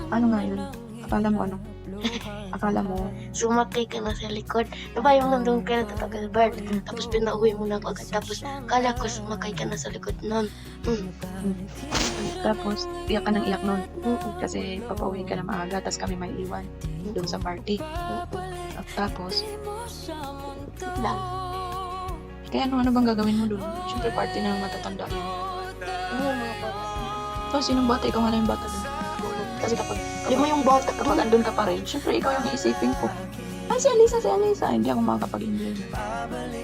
Ano nga yun? Akala mo ano? Akala mo Sumakay ka na sa likod. Diba yung nandun ka na tatagal bird, tapos pinauwi mo na ako agad, tapos kala ko sumakay ka na sa likod nun. tapos iyak ka ng iyak nun Mm. kasi papauwi ka na maaga tapos kami may iwan doon sa party. At tapos, Lang. kaya ano bang gagawin mo doon? Siyempre party na ng matatanda yun. Ano yung mga bata? Tapos sinong bata? Ikaw nga lang yung bata doon. Kasi Alam mo yung bata kapag andun ka pa rin, siyempre ikaw yung iisipin ko. Ay, si Alisa. Hindi ako makakapag-enjoy.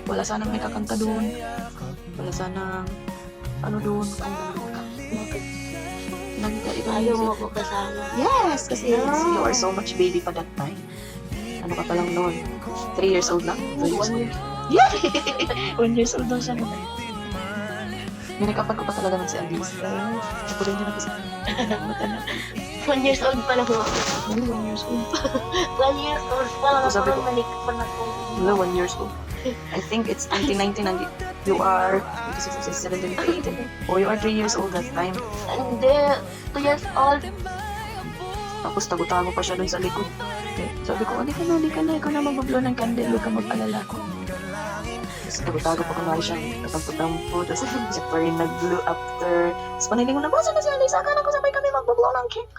Wala sanang may kakanta doon. Wala sanang ano doon. Kung nandun ka. Ikaw ayaw yung mo ako kasama. yes! Kasi you are so much baby pa that time. Ano ka pa lang noon? 3 years old lang? 2 years old? Yeah! 1 years old daw siya noon. Minakapan ko pa talaga ng si Alisa. Ako rin din ako sa mata na. 1 years old pa lang ako. 1 years old. 1 years old pa lang Ako sabi ako ko- nalik pa na ako. Wala, 1 years old. I think it's 2019 and you are 26, 27, 28. Or you are 3 years old that time. Hindi, 2 years old. Tapos tago-tago pa siya dun sa likod. Sabi ko, halika na, ikaw na magbablow ng candle, huwag kang mag-alala. Tapos tago-tago pa kunwari siya, tatampo-tampo, tapos siya pa rin nag-blow after. Tapos panilingon na, basa na si Alisa, akala ko sabay kami magbablow ng cake.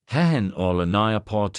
Hen Olanaya Porter.